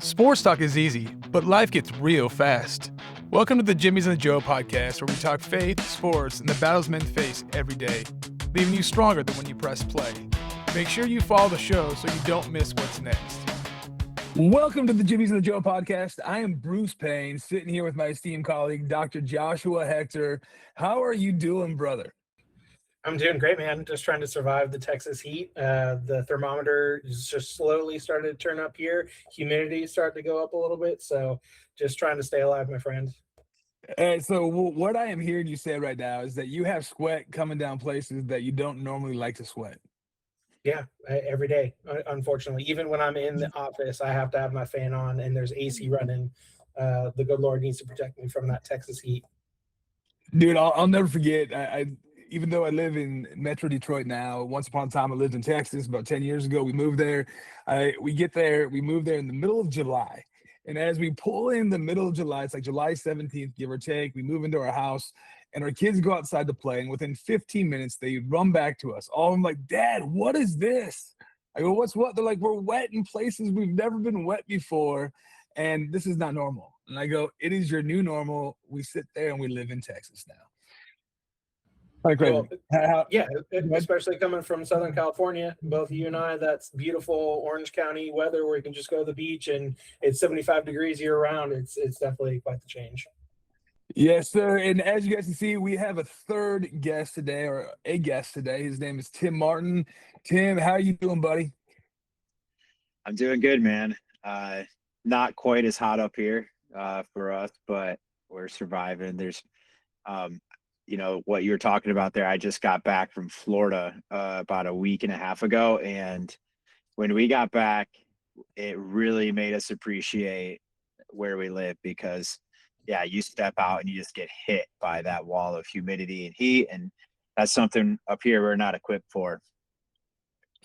Sports talk is easy, but life gets real fast. Welcome to the Jimmies and the Joe podcast, where we talk faith, sports, and the battles men face every day, leaving you stronger than when you press play. Make sure you follow the show so you don't miss what's next. Welcome to the Jimmies and the Joe podcast. I am Bruce Payne, sitting here with my esteemed colleague, Dr. Joshua Hector. How are you doing, brother? I'm doing great, man. Just trying to survive the Texas heat. The thermometer is just slowly started to turn up here. Humidity started to go up a little bit. So just trying to stay alive, my friend. So what I am hearing you say right now is that you have sweat coming down places that you don't normally like to sweat. Yeah, every day, unfortunately. Even when I'm in the office, I have to have my fan on and there's AC running. The good Lord needs to protect me from that Texas heat. Dude, I'll never forget. I even though I live in Metro Detroit now, once upon a time I lived in Texas. About 10 years ago, we moved there. We moved there in the middle of July. And as we pull in the middle of July, it's like July 17th, give or take, we move into our house and our kids go outside to play. And within 15 minutes, they run back to us. All of them like, Dad, what is this? I go, what's what? They're like, we're wet in places we've never been wet before. And this is not normal. And I go, it is your new normal. We sit there and we live in Texas now. Well, yeah, especially coming from Southern California, both you and I, that's beautiful Orange County weather where you can just go to the beach and it's 75 degrees year round. It's definitely quite the change. Yes, sir. And as you guys can see, we have a third guest today, or a guest today. His name is Tim Martin. Tim, how are you doing, buddy? I'm doing good, man. Not quite as hot up here for us, but we're surviving. There's what you were talking about there. I just got back from Florida about a week and a half ago. And when we got back, it really made us appreciate where we live because, yeah, you step out and you just get hit by that wall of humidity and heat. And that's something up here we're not equipped for.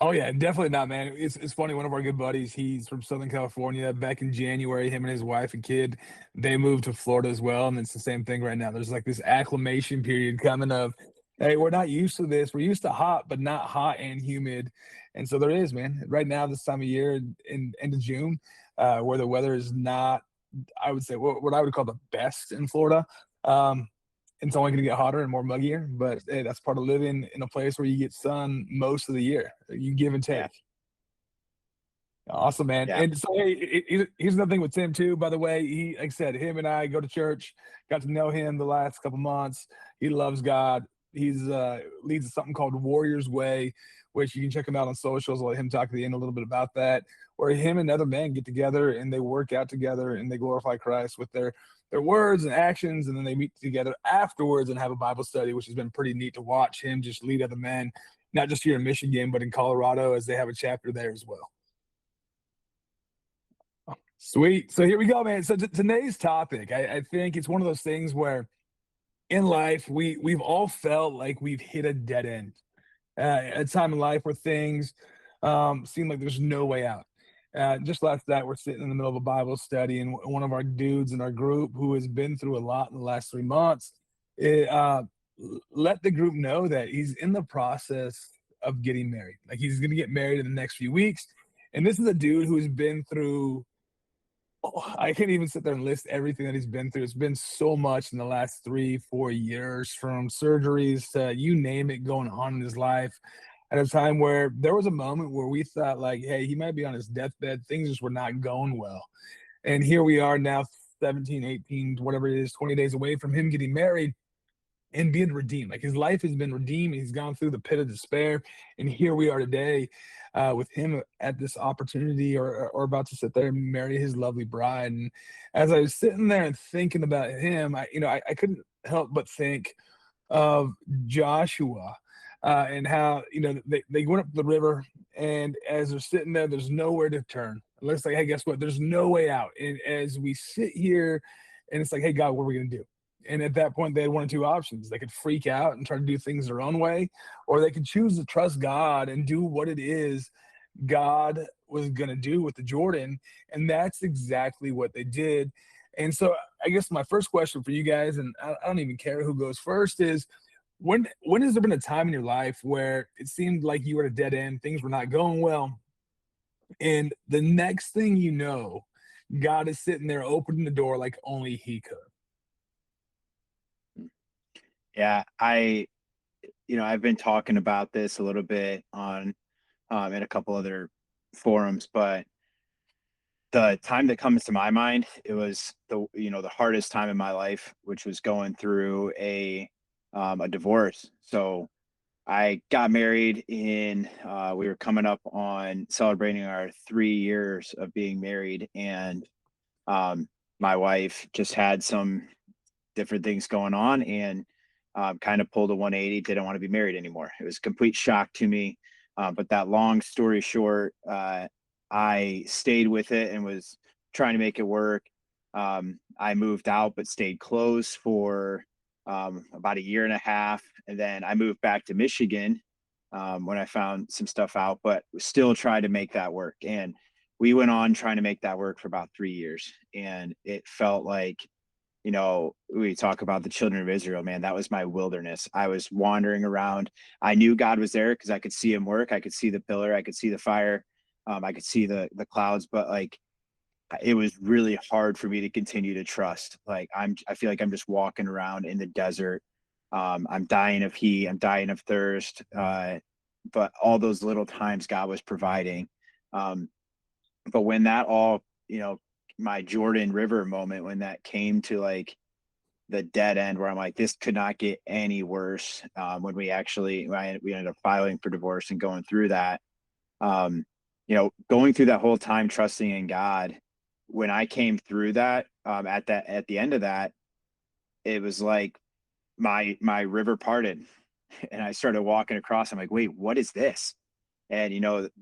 Oh, yeah, definitely not, man. It's funny. One of our good buddies, he's from Southern California. Back in January, him and his wife and kid, they moved to Florida as well. And it's the same thing right now. There's like this acclimation period coming of, hey, we're not used to this. We're used to hot, but not hot and humid. And so there is, man. Right now, this time of year, in end of June, where the weather is not, I would say, what I would call the best in Florida. It's only going to get hotter and more muggier, but hey, that's part of living in a place where you get sun most of the year. You give and take. Yeah. Awesome, man. Yeah. And so, hey, here's another thing with Tim too. By the way, he, like I said, him and I go to church. Got to know him the last couple months. He loves God. He's leads something called Warrior's Way, which you can check him out on socials. I'll let him talk at the end a little bit about that. Where him and other men get together and they work out together and they glorify Christ with their words and actions, and then they meet together afterwards and have a Bible study, which has been pretty neat to watch him just lead other men, not just here in Michigan, but in Colorado, as they have a chapter there as well. Sweet. So here we go, man. So today's topic, I think it's one of those things where in life, we've all felt like we've hit a dead end. At a time in life where things seem like there's no way out. Just last night, we're sitting in the middle of a Bible study, and one of our dudes in our group who has been through a lot in the last 3 months let the group know that he's in the process of getting married. Like he's going to get married in the next few weeks. And this is a dude who's been through, I can't even sit there and list everything that he's been through. It's been so much in the last 3-4 years, from surgeries to you name it going on in his life. At a time where there was a moment where we thought like, hey, he might be on his deathbed. Things just were not going well. And here we are now 17, 18, whatever it is, 20 days away from him getting married and being redeemed. Like his life has been redeemed. He's gone through the pit of despair. And here we are today with him at this opportunity or about to sit there and marry his lovely bride. And as I was sitting there and thinking about him, I couldn't help but think of Joshua. And how, they went up the river, and as they're sitting there, there's nowhere to turn. It looks like, hey, guess what? There's no way out. And as we sit here, and it's like, hey, God, what are we going to do? And at that point, they had one or two options. They could freak out and try to do things their own way, or they could choose to trust God and do what it is God was going to do with the Jordan. And that's exactly what they did. And so I guess my first question for you guys, and I don't even care who goes first, is, when has there been a time in your life where it seemed like you were at a dead end, things were not going well, and the next thing you know, God is sitting there opening the door like only he could. Yeah, I've been talking about this a little bit on in a couple other forums, but the time that comes to my mind, it was the hardest time in my life, which was going through a divorce. So I got married we were coming up on celebrating our 3 years of being married, and my wife just had some different things going on, and kind of pulled a 180, didn't want to be married anymore. It was a complete shock to me. But that long story short, I stayed with it and was trying to make it work. I moved out, but stayed close for about a year and a half. And then I moved back to Michigan when I found some stuff out, but still tried to make that work. And we went on trying to make that work for about 3 years. And it felt like, we talk about the children of Israel, man, that was my wilderness. I was wandering around. I knew God was there because I could see him work. I could see the pillar. I could see the fire. I could see the clouds, but like, it was really hard for me to continue to trust. Like I feel like I'm just walking around in the desert. I'm dying of heat. I'm dying of thirst. But all those little times God was providing. But when that all, my Jordan River moment, when that came to like the dead end where I'm like, this could not get any worse. When we ended up filing for divorce and going through that, going through that whole time, trusting in God, when I came through that, at the end of that, it was like my river parted and I started walking across. I'm like, wait, what is this? And,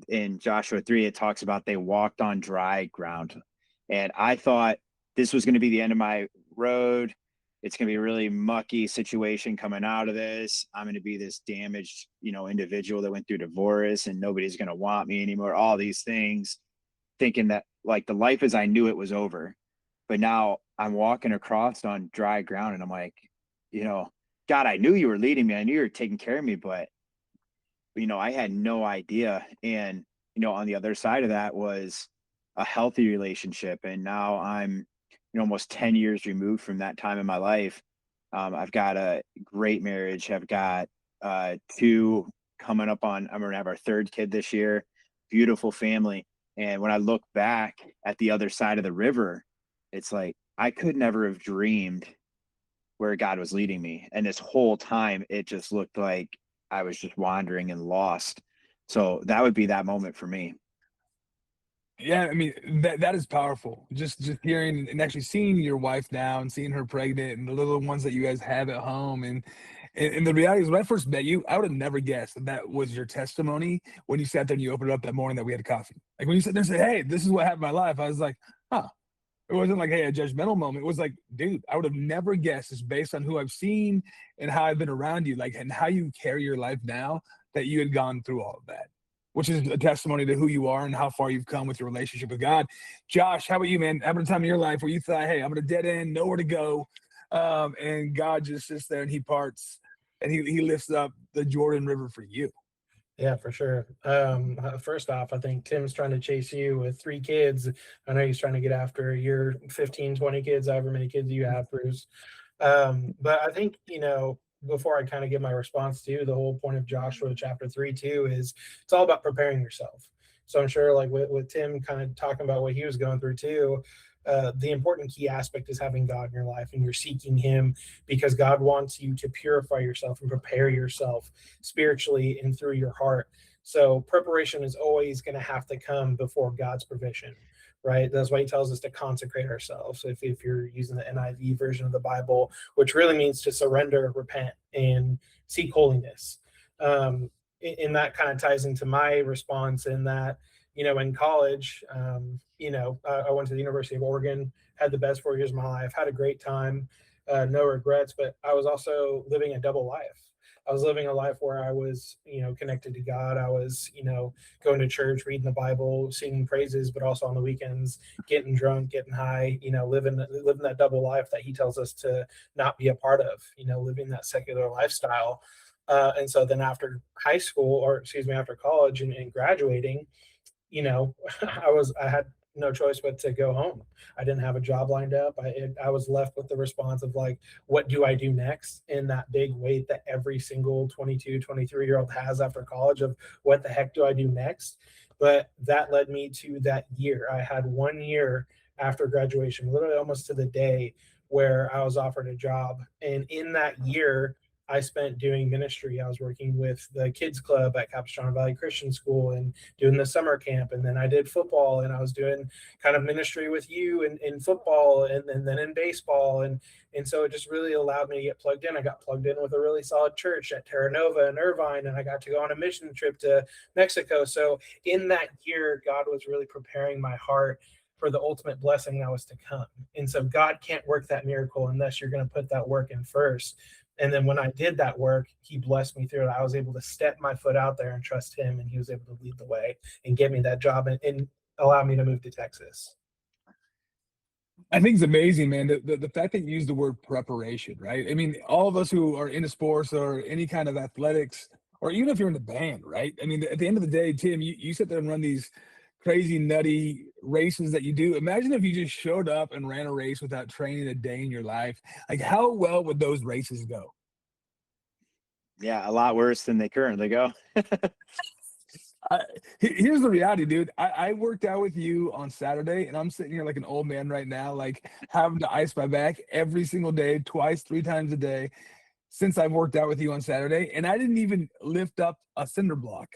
in Joshua 3, it talks about they walked on dry ground. And I thought this was going to be the end of my road. It's going to be a really mucky situation coming out of this. I'm going to be this damaged, individual that went through divorce and nobody's going to want me anymore. All these things, thinking that like the life as I knew it was over. But now I'm walking across on dry ground and I'm like, God, I knew you were leading me. I knew you were taking care of me, but I had no idea. And, on the other side of that was a healthy relationship. And now I'm, almost 10 years removed from that time in my life. I've got a great marriage. I've got two coming up on, I'm going to have our third kid this year, beautiful family. And when I look back at the other side of the river, it's like, I could never have dreamed where God was leading me. And this whole time, it just looked like I was just wandering and lost. So that would be that moment for me. Yeah, I mean, that is powerful. Just hearing and actually seeing your wife now and seeing her pregnant and the little ones that you guys have at home. And the reality is, when I first met you, I would have never guessed that was your testimony when you sat there and you opened it up that morning that we had coffee. Like when you sat there and said, "Hey, this is what happened in my life," I was like, huh. It wasn't like, hey, a judgmental moment. It was like, dude, I would have never guessed, just based on who I've seen and how I've been around you, like, and how you carry your life now, that you had gone through all of that, which is a testimony to who you are and how far you've come with your relationship with God. Josh, how about you, man? Having a time in your life where you thought, hey, I'm at a dead end, nowhere to go, and God just sits there and he parts and he lifts up the Jordan River for you. Yeah, for sure. First off, I think Tim's trying to chase you with 3 kids. I know he's trying to get after your 15, 20 kids, however many kids you have, Bruce. But I think, before I kind of give my response to the whole point of Joshua chapter 3 too, is it's all about preparing yourself. So I'm sure like with Tim kind of talking about what he was going through too, the important key aspect is having God in your life and you're seeking him because God wants you to purify yourself and prepare yourself spiritually and through your heart. So preparation is always going to have to come before God's provision, right? That's why he tells us to consecrate ourselves. If you're using the NIV version of the Bible, which really means to surrender, repent, and seek holiness. And that kind of ties into my response in that, in college, I went to the University of Oregon, had the best 4 years of my life, had a great time, no regrets, but I was also living a double life. I was living a life where I was, connected to God. I was, going to church, reading the Bible, singing praises, but also on the weekends, getting drunk, getting high, living that double life that he tells us to not be a part of, living that secular lifestyle. And so then after after college and graduating, I had no choice but to go home. I didn't have a job lined up. I was left with the response of like, what do I do next? And that big weight that every single 22, 23-year-old has after college of what the heck do I do next? But that led me to that year. I had 1 year after graduation, literally almost to the day, where I was offered a job. And in that year, I spent doing ministry. I was working with the kids club at Capistrano Valley Christian School and doing the summer camp. And then I did football, and I was doing kind of ministry with you in football and then in baseball. And so it just really allowed me to get plugged in. I got plugged in with a really solid church at Terra Nova in Irvine, and I got to go on a mission trip to Mexico. So in that year, God was really preparing my heart for the ultimate blessing that was to come. And so God can't work that miracle unless you're going to put that work in first. And then when I did that work, he blessed me through it. I was able to step my foot out there and trust him, and he was able to lead the way and get me that job and allow me to move to Texas. I think it's amazing, man. The fact that you use the word preparation, right? I mean, all of us who are into sports or any kind of athletics, or even if you're in the band, right? I mean, at the end of the day, Tim, you sit there and run these crazy, nutty races that you do. Imagine if you just showed up and ran a race without training a day in your life. Like, how well would those races go? Yeah, a lot worse than they currently go. Here's the reality, dude. I worked out with you on Saturday, and I'm sitting here like an old man right now, like having to ice my back every single day, twice, 3 times a day since I've worked out with you on Saturday. And I didn't even lift up a cinder block.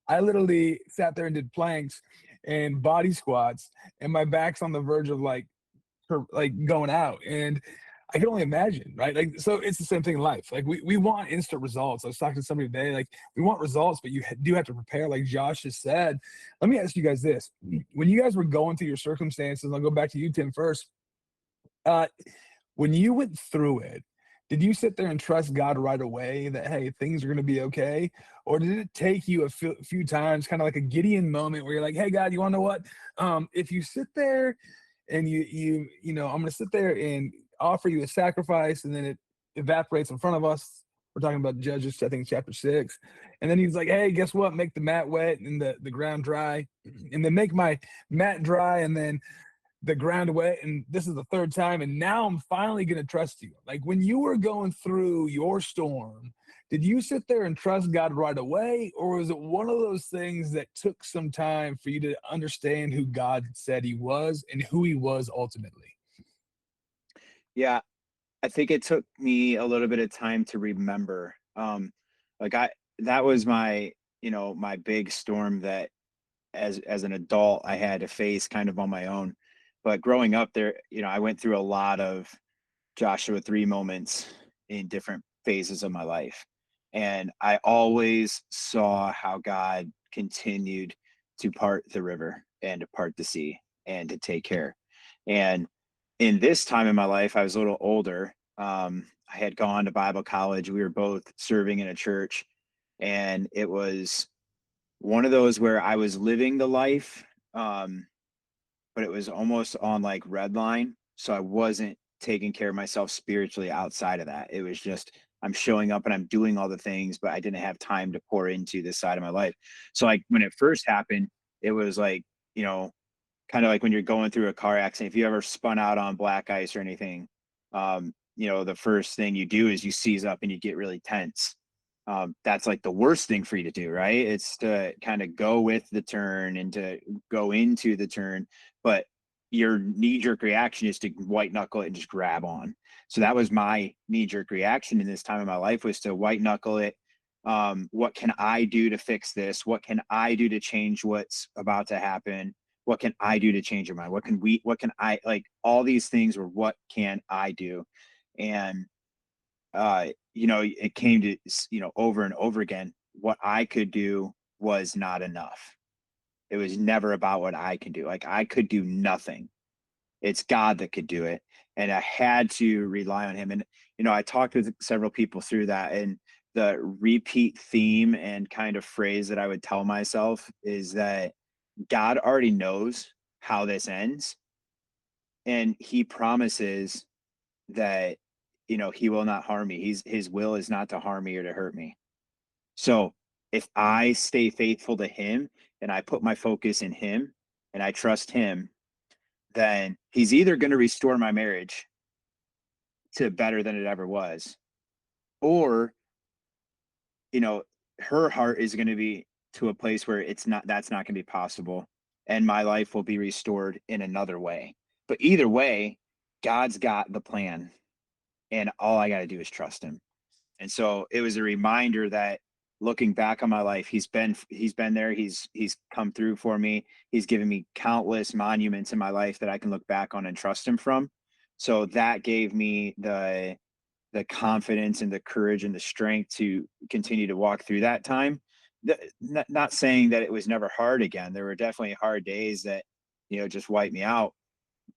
I literally sat there and did planks and body squats, and my back's on the verge of like going out. And I can only imagine, right? Like, so it's the same thing in life. Like we want instant results. I was talking to somebody today, like we want results, but you do have to prepare, like Josh just said. Let me ask you guys this. When you guys were going through your circumstances, I'll go back to you, Tim, first. When you went through it, did you sit there and trust God right away that, hey, things are going to be okay? Or did it take you a few times, kind of like a Gideon moment where you're like, hey, God, you want to know what? If you sit there and I'm going to sit there and offer you a sacrifice, and then it evaporates in front of us. We're talking about Judges, I think, chapter 6. And then he's like, hey, guess what? Make the mat wet and the ground dry. And then make my mat dry and then the ground wet. And this is the 3rd time. And now I'm finally going to trust you. Like, when you were going through your storm, did you sit there and trust God right away? Or was it one of those things that took some time for you to understand who God said he was and who he was ultimately? Yeah, I think it took me a little bit of time to remember. Like that was my, my big storm that as an adult I had to face kind of on my own. But growing up there, I went through a lot of Joshua 3 moments in different phases of my life. And I always saw how God continued to part the river and to part the sea and to take care. And in this time in my life, I was a little older. I had gone to Bible college. We were both serving in a church. And it was one of those where I was living the life, but it was almost on like red line. So I wasn't taking care of myself spiritually outside of that. It was just, I'm showing up and I'm doing all the things, but I didn't have time to pour into this side of my life. So like when it first happened, it was like, kind of like when you're going through a car accident, if you ever spun out on black ice or anything, the first thing you do is you seize up and you get really tense. That's like the worst thing for you to do, right? It's to kind of go with the turn and to go into the turn, but your knee-jerk reaction is to white knuckle it and just grab on. So that was my knee-jerk reaction in this time of my life, was to white knuckle it. What can I do to fix this? What can I do to change what's about to happen? What can I do to change your mind? What can I, like, all these things were, what can I do? And it came to, over and over again, what I could do was not enough. It was never about what I can do. Like, I could do nothing. It's God that could do it. And I had to rely on him. And, I talked with several people through that, and the repeat theme and kind of phrase that I would tell myself is that God already knows how this ends. And he promises that, he will not harm me. His will is not to harm me or to hurt me. So if I stay faithful to him and I put my focus in him and I trust him, then he's either going to restore my marriage to better than it ever was, or, her heart is going to be to a place where that's not going to be possible. And my life will be restored in another way. But either way, God's got the plan. And all I got to do is trust him. And so it was a reminder that looking back on my life, he's been there. He's come through for me. He's given me countless monuments in my life that I can look back on and trust him from. So that gave me the confidence and the courage and the strength to continue to walk through that time. Not saying that it was never hard again. There were definitely hard days that, just wiped me out.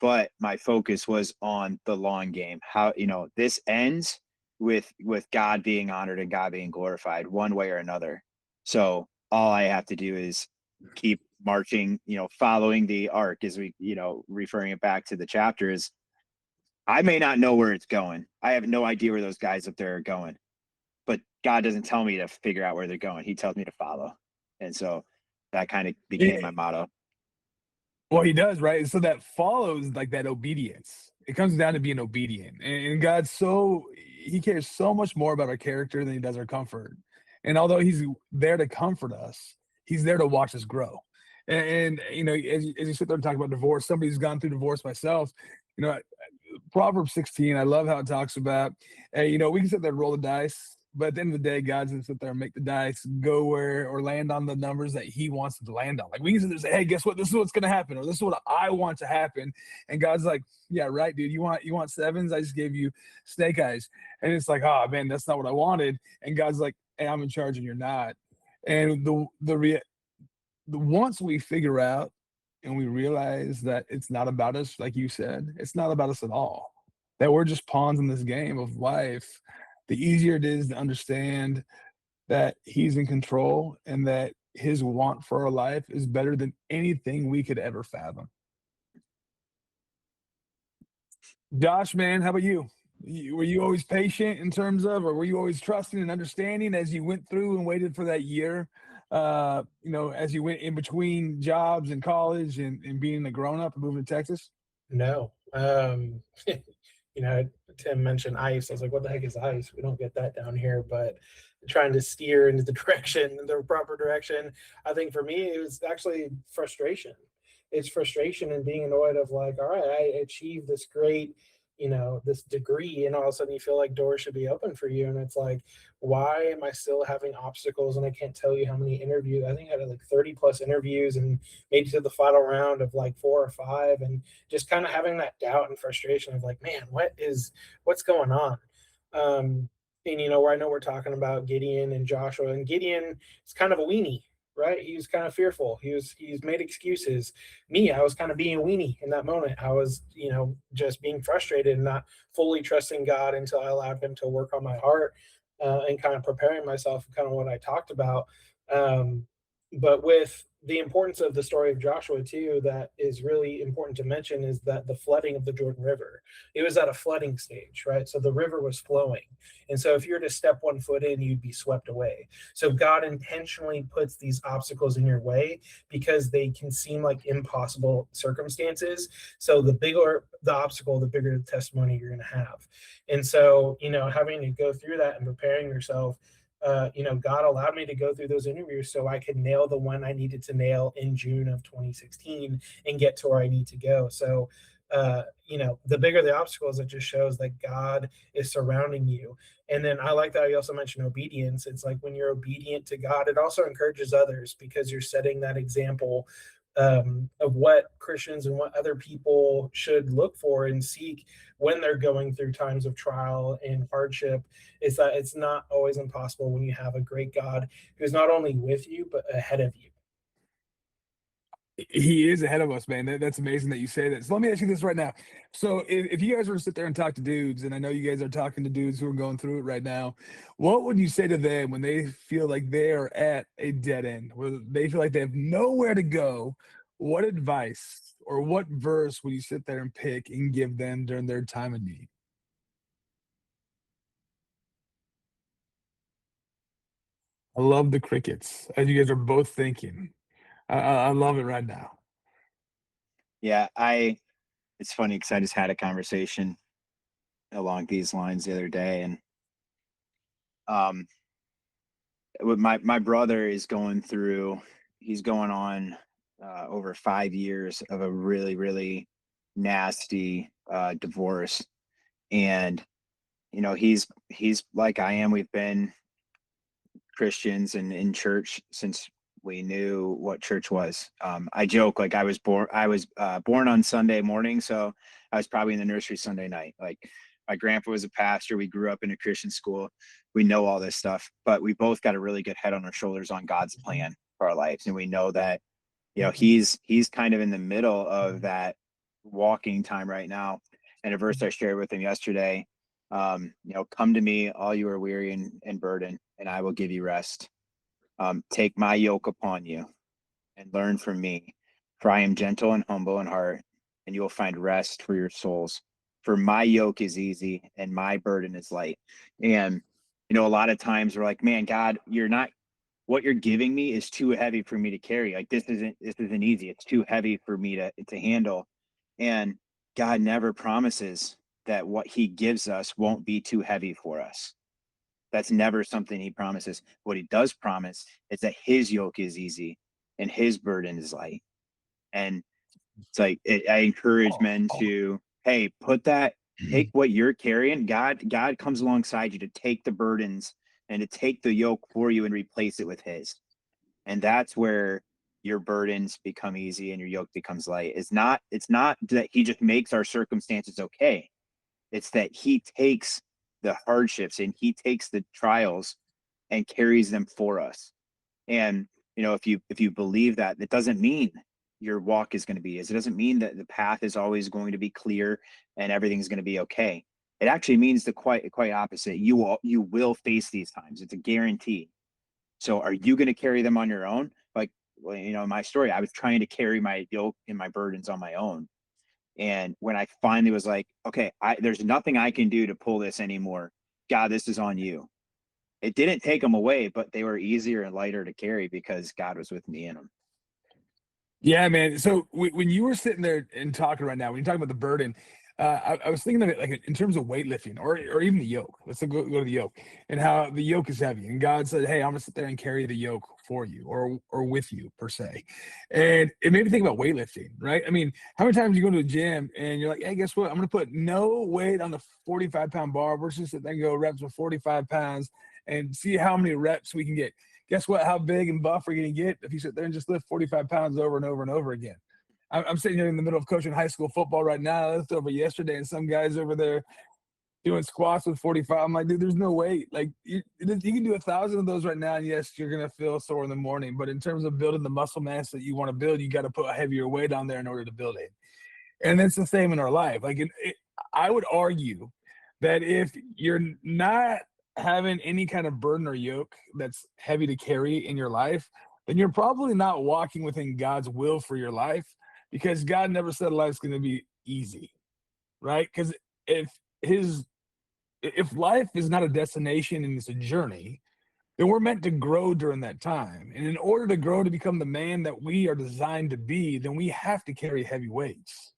But my focus was on the long game. How, this ends with God being honored and God being glorified one way or another. So all I have to do is keep marching, following the arc, as we, referring it back to the chapters. I may not know where it's going. I have no idea where those guys up there are going, but God doesn't tell me to figure out where they're going. He tells me to follow. And so that kind of became my motto. Well, he does, right? So that follows like that obedience. It comes down to being obedient. And God, he cares so much more about our character than he does our comfort. And although he's there to comfort us, he's there to watch us grow. And as you sit there and talk about divorce, somebody who's gone through divorce myself, Proverbs 16, I love how it talks about, hey, we can sit there and roll the dice, but at the end of the day, God's gonna sit there and make the dice go where or land on the numbers that he wants it to land on. Like we can sit there and say, hey, guess what? This is what's gonna happen, or this is what I want to happen. And God's like, yeah, right, dude. You want sevens? I just gave you snake eyes. And it's like, oh man, that's not what I wanted. And God's like, hey, I'm in charge and you're not. And once we figure out and we realize that it's not about us, like you said, it's not about us at all, that we're just pawns in this game of life, the easier it is to understand that he's in control and that his want for our life is better than anything we could ever fathom. Josh, man, how about you? Were you always patient in terms of, or were you always trusting and understanding as you went through and waited for that year? As you went in between jobs and college and being a grown up and moving to Texas? No. Tim mentioned ice. I was like, what the heck is ice? We don't get that down here, but trying to steer into the proper direction. I think for me, it was actually frustration. It's frustration and being annoyed of like, all right, I achieved this great, this degree, and all of a sudden you feel like doors should be open for you. And it's like, why am I still having obstacles? And I can't tell you how many interviews. I think I had like 30 plus interviews and made it to the final round of like 4 or 5. And just kind of having that doubt and frustration of like, man, what's going on? And where I know we're talking about Gideon and Joshua, and Gideon is kind of a weenie, right? He was kind of fearful. He's made excuses. Me, I was kind of being a weenie in that moment. I was, just being frustrated and not fully trusting God until I allowed him to work on my heart and kind of preparing myself, kind of what I talked about. But with the importance of the story of Joshua too, that is really important to mention, is that the flooding of the Jordan River, it was at a flooding stage, right? So the river was flowing. And so if you were to step 1 foot in, you'd be swept away. So God intentionally puts these obstacles in your way because they can seem like impossible circumstances. So the bigger the obstacle, the bigger the testimony you're going to have. And so, having to go through that and preparing yourself, God allowed me to go through those interviews so I could nail the one I needed to nail in June of 2016 and get to where I need to go. So, the bigger the obstacles, it just shows that God is surrounding you. And then I like that you also mentioned obedience. It's like when you're obedient to God, it also encourages others because you're setting that example of what Christians and what other people should look for and seek when they're going through times of trial and hardship. Is that it's not always impossible when you have a great God who's not only with you, but ahead of you. He is ahead of us, man. That's amazing that you say that. So let me ask you this right now. So if you guys were to sit there and talk to dudes, and I know you guys are talking to dudes who are going through it right now, what would you say to them when they feel like they are at a dead end, where they feel like they have nowhere to go? What advice or what verse would you sit there and pick and give them during their time of need? I love the crickets, as you guys are both thinking. I love it right now. Yeah, I it's funny because I just had a conversation along these lines the other day, and um, my brother is going through. He's going on over 5 years of a really nasty divorce, and he's like I am. We've been Christians and in church since we knew what church was. I joke like I was born on Sunday morning, so I was probably in the nursery Sunday night. Like my grandpa was a pastor. We grew up in a Christian school. We know all this stuff, but we both got a really good head on our shoulders on God's plan for our lives, and we know that he's kind of in the middle of that walking time right now. And a verse I shared with him yesterday, come to me, all you are weary and burdened, and I will give you rest. Take my yoke upon you and learn from me, for I am gentle and humble in heart, and you will find rest for your souls. For my yoke is easy and my burden is light. And a lot of times we're like, man, God, what you're giving me is too heavy for me to carry. Like this isn't easy. It's too heavy for me to handle. And God never promises that what he gives us won't be too heavy for us. That's never something he promises. What he does promise is that his yoke is easy and his burden is light. And it's like I encourage men to, hey, take what you're carrying. God comes alongside you to take the burdens and to take the yoke for you and replace it with his. And that's where your burdens become easy and your yoke becomes light. It's not that he just makes our circumstances okay. It's that he takes the hardships and he takes the trials and carries them for us. And if you believe that, that doesn't mean your walk is going to be easy. It doesn't mean that the path is always going to be clear and everything's going to be okay. It actually means the quite opposite. You will face these times. It's a guarantee. So are you going to carry them on your own? Like, well, in my story, I was trying to carry my yoke and my burdens on my own. And when I finally was like, okay, there's nothing I can do to pull this anymore. God, this is on you. It didn't take them away, but they were easier and lighter to carry because God was with me in them. Yeah, man. So when you were sitting there and talking right now, when you're talking about the burden, I was thinking of it like in terms of weightlifting or even the yoke. Let's go to the yoke and how the yoke is heavy. And God said, hey, I'm going to sit there and carry the yoke for you or with you, per se. And it made me think about weightlifting, right? I mean, how many times you go to a gym and you're like, hey, guess what? I'm going to put no weight on the 45-pound bar versus then go reps with 45 pounds and see how many reps we can get. Guess what? How big and buff we're going to get if you sit there and just lift 45 pounds over and over and over again. I'm sitting here in the middle of coaching high school football right now. I lifted over yesterday, and some guys over there doing squats with 45. I'm like, dude, there's no weight. Like you can do 1,000 of those right now, and yes, you're gonna feel sore in the morning. But in terms of building the muscle mass that you want to build, you got to put a heavier weight on there in order to build it. And it's the same in our life. Like I would argue that if you're not having any kind of burden or yoke that's heavy to carry in your life, then you're probably not walking within God's will for your life, because God never said life's going to be easy, right? Because if his if life is not a destination and it's a journey, then we're meant to grow during that time. And in order to grow to become the man that we are designed to be, then we have to carry heavy weights.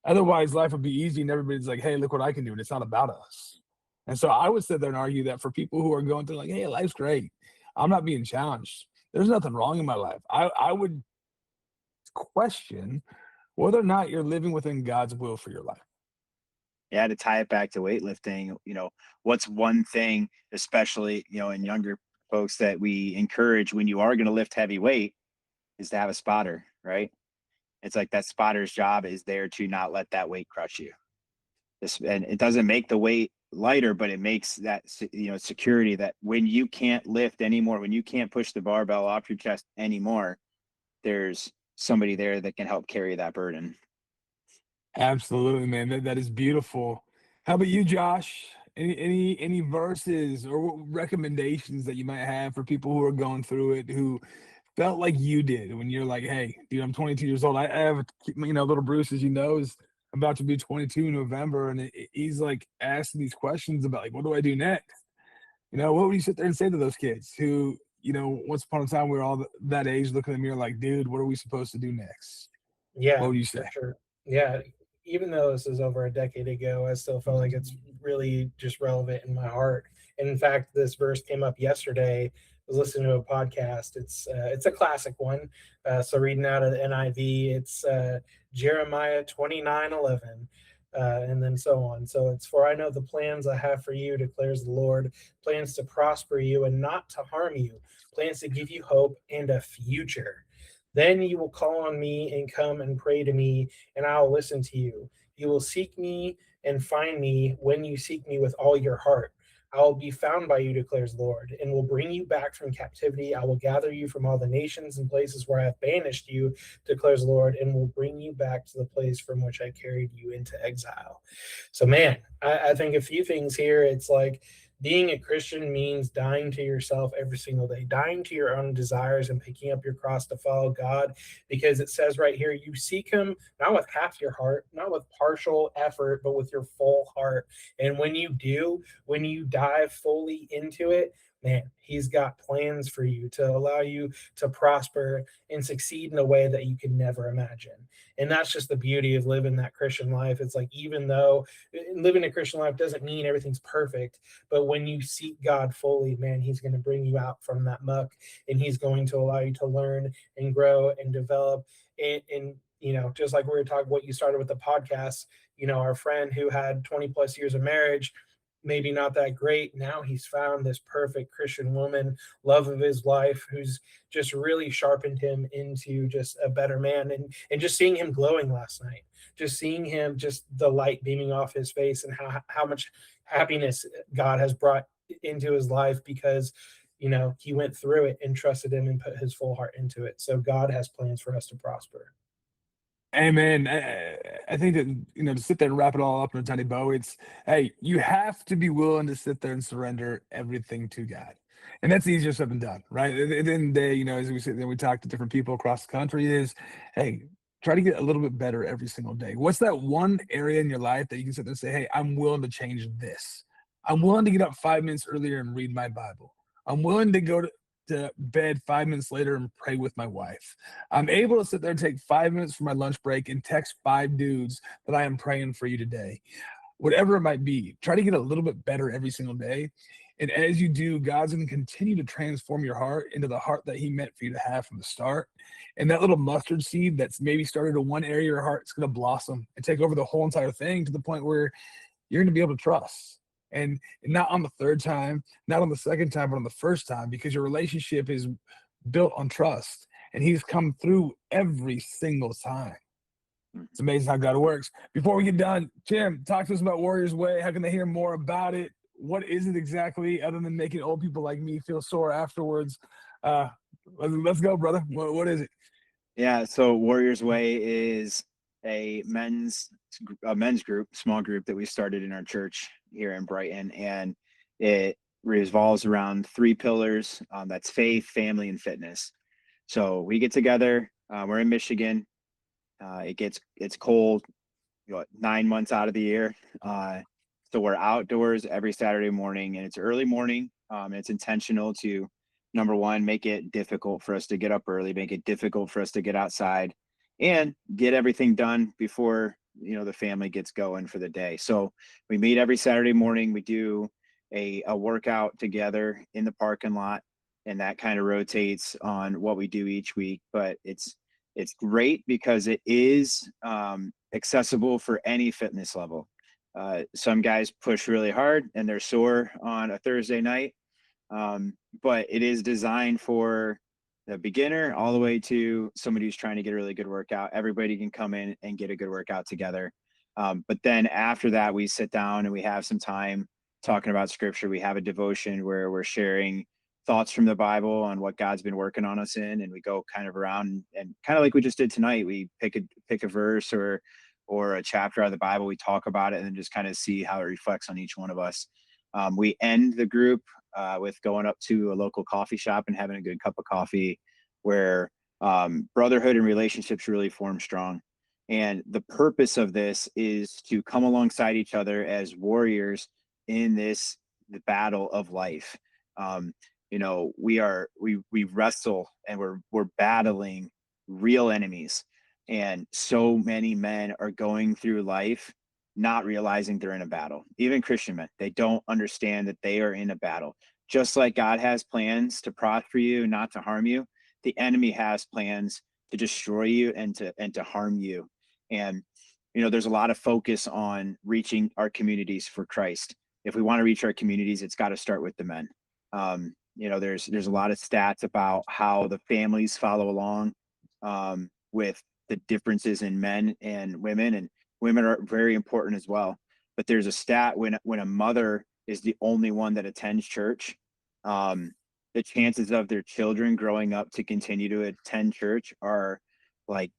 Otherwise, life would be easy and everybody's like, hey, look what I can do. And it's not about us. And so I would sit there and argue that for people who are going through like, hey, life's great, I'm not being challenged, there's nothing wrong in my life. I would question whether or not you're living within God's will for your life. Yeah, to tie it back to weightlifting, what's one thing, especially, in younger folks that we encourage when you are going to lift heavy weight is to have a spotter, right? It's like that spotter's job is there to not let that weight crush you. And it doesn't make the weight lighter, but it makes that, security that when you can't lift anymore, when you can't push the barbell off your chest anymore, there's somebody there that can help carry that burden. Absolutely, man. That is beautiful. How about you, Josh? Any verses or recommendations that you might have for people who are going through it, who felt like you did when you're like, hey, dude, I'm 22 years old. I have, little Bruce, as you know, is about to be 22 in November, and he's like asking these questions about like, what do I do next? What would you sit there and say to those kids who, once upon a time we were all that age, looking in the mirror like, dude, what are we supposed to do next? Yeah, What would you say? for sure. Yeah. even though this is over a decade ago, I still feel like it's really just relevant in my heart. And in fact, this verse came up yesterday. I was listening to a podcast. It's a classic one. So reading out of the NIV, it's Jeremiah 29:11. And then so on. So it's, for I know the plans I have for you, declares the Lord, plans to prosper you and not to harm you, plans to give you hope and a future. Then you will call on me and come and pray to me, and I will listen to you. You will seek me and find me when you seek me with all your heart. I will be found by you, declares the Lord, and will bring you back from captivity. I will gather you from all the nations and places where I have banished you, declares the Lord, and will bring you back to the place from which I carried you into exile. So, man, I think a few things here. It's like, being a Christian means dying to yourself every single day, dying to your own desires and picking up your cross to follow God, because it says right here, you seek him not with half your heart, not with partial effort, but with your full heart. And when you do, when you dive fully into it, man, he's got plans for you to allow you to prosper and succeed in a way that you could never imagine. And that's just the beauty of living that Christian life. It's like, even though living a Christian life doesn't mean everything's perfect, but when you seek God fully, man, he's going to bring you out from that muck, and he's going to allow you to learn and grow and develop. And just like we were talking, what you started with the podcast, our friend who had 20 plus years of marriage, maybe not that great. Now he's found this perfect Christian woman, love of his life, who's just really sharpened him into just a better man. And just seeing him glowing last night, just seeing him, just the light beaming off his face, and how much happiness God has brought into his life, because he went through it and trusted him and put his full heart into it. So God has plans for us to prosper. Amen. I think that, to sit there and wrap it all up in a tiny bow, it's, hey, you have to be willing to sit there and surrender everything to God. And that's easier said than done, right? At the end of the day, as we sit there, we talk to different people across the country, is, hey, try to get a little bit better every single day. What's that one area in your life that you can sit there and say, hey, I'm willing to change this. I'm willing to get up 5 minutes earlier and read my Bible. I'm willing to go to bed 5 minutes later and pray with my wife. I'm able to sit there and take 5 minutes for my lunch break and text 5 dudes that I am praying for you today. Whatever it might be, try to get a little bit better every single day. And as you do, God's going to continue to transform your heart into the heart that he meant for you to have from the start. And that little mustard seed that's maybe started in one area of your heart, it's going to blossom and take over the whole entire thing, to the point where you're going to be able to trust. And not on the third time, not on the second time, but on the first time, because your relationship is built on trust, and he's come through every single time. It's amazing how God works. Before we get done, Jim, talk to us about Warriors Way. How can they hear more about it? What is it exactly, other than making old people like me feel sore afterwards? Let's go, brother. What is it? Yeah, so Warriors Way is a men's group, small group that we started in our church here in Brighton, and it revolves around 3 pillars. That's faith, family, and fitness. So we get together. We're in Michigan. It's cold, 9 months out of the year. So we're outdoors every Saturday morning, and it's early morning. And it's intentional to, number one, make it difficult for us to get up early, make it difficult for us to get outside, and get everything done before the family gets going for the day. So we meet every Saturday morning. We do a workout together in the parking lot, and that kind of rotates on what we do each week. But it's great because it is accessible for any fitness level. Some guys push really hard and they're sore on a Thursday night, but it is designed for the beginner all the way to somebody who's trying to get a really good workout. Everybody can come in and get a good workout together. But then after that, we sit down and we have some time talking about scripture. We have a devotion where we're sharing thoughts from the Bible on what God's been working on us in, and we go kind of around and kind of like we just did tonight. We pick a verse or a chapter out of the Bible. We talk about it and then just kind of see how it reflects on each one of us. We end the group with going up to a local coffee shop and having a good cup of coffee, where brotherhood and relationships really form strong. And the purpose of this is to come alongside each other as warriors in the battle of life. We wrestle, and we're battling real enemies. And so many men are going through life not realizing they're in a battle. Even Christian men, they don't understand that they are in a battle. Just like God has plans to prosper you, not to harm you, the enemy has plans to destroy you and to harm you. And there's a lot of focus on reaching our communities for Christ. If we want to reach our communities, it's got to start with the men. There's a lot of stats about how the families follow along with the differences in men and women are very important as well. But there's a stat when a mother is the only one that attends church, the chances of their children growing up to continue to attend church are like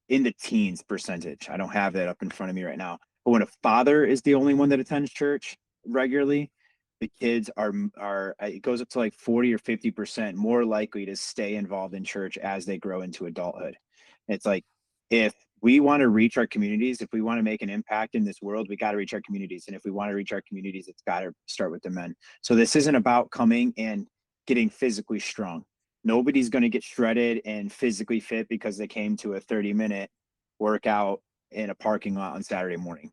in the teens percentage. I don't have that up in front of me right now. But when a father is the only one that attends church regularly, the kids are it goes up to like 40 or 50% more likely to stay involved in church as they grow into adulthood. It's like, if we want to reach our communities, if we want to make an impact in this world, we got to reach our communities. And if we want to reach our communities, it's got to start with the men. So this isn't about coming and getting physically strong. Nobody's going to get shredded and physically fit because they came to a 30-minute workout in a parking lot on Saturday morning.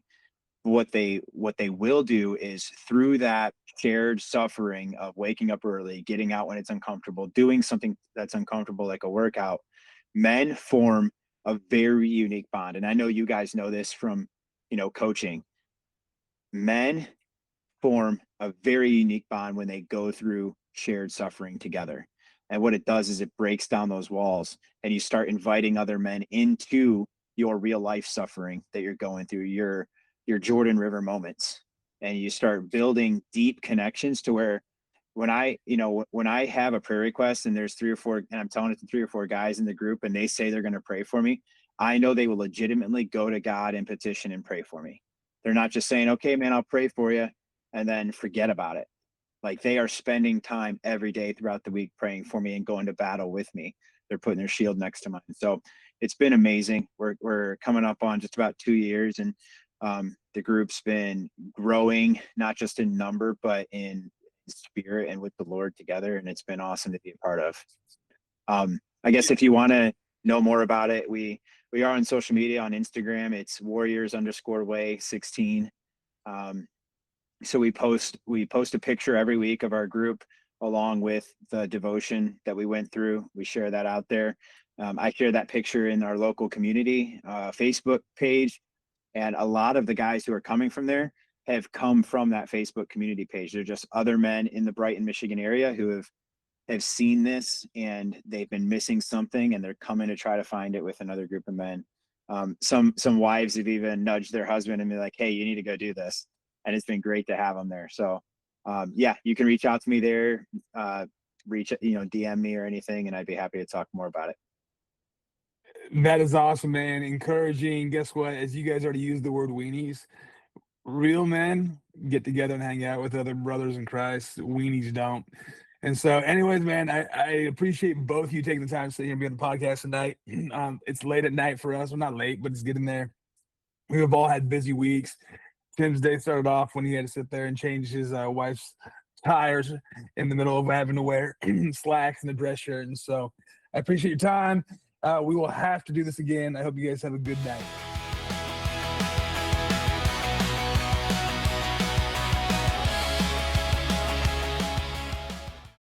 What they will do is, through that shared suffering of waking up early, getting out when it's uncomfortable, doing something that's uncomfortable like a workout, men form a very unique bond. And I know you guys know this from, coaching. Men form a very unique bond when they go through shared suffering together. And what it does is it breaks down those walls, and you start inviting other men into your real life suffering that you're going through, your Jordan River moments. And you start building deep connections to where when I have a prayer request and there's 3 or 4, and I'm telling it to 3 or 4 guys in the group, and they say they're going to pray for me, I know they will legitimately go to God and petition and pray for me. They're not just saying, okay, man, I'll pray for you, and then forget about it. Like, they are spending time every day throughout the week praying for me and going to battle with me. They're putting their shield next to mine. So it's been amazing. We're coming up on just about 2 years, and the group's been growing, not just in number, but in spirit and with the Lord together. And it's been awesome to be a part of. I guess if you want to know more about it, we are on social media. On Instagram, it's warriors_way16. So we post a picture every week of our group along with the devotion that we went through. We share that out there. I share that picture in our local community Facebook page. And a lot of the guys who are coming from there have come from that Facebook community page. They're just other men in the Brighton, Michigan area who have seen this, and they've been missing something, and they're coming to try to find it with another group of men. Some wives have even nudged their husband and be like, hey, you need to go do this. And it's been great to have them there. So you can reach out to me there, DM me or anything, and I'd be happy to talk more about it. That is awesome, man. Encouraging. Guess what? As you guys already used the word weenies, real men get together and hang out with other brothers in Christ. Weenies don't. And so, anyways, man, I appreciate both of you taking the time to sit here and be on the podcast tonight. It's late at night for us. Well, not late, but it's getting there. We have all had busy weeks. Tim's day started off when he had to sit there and change his wife's tires in the middle of having to wear slacks and a dress shirt. And so I appreciate your time. We will have to do this again. I hope you guys have a good night.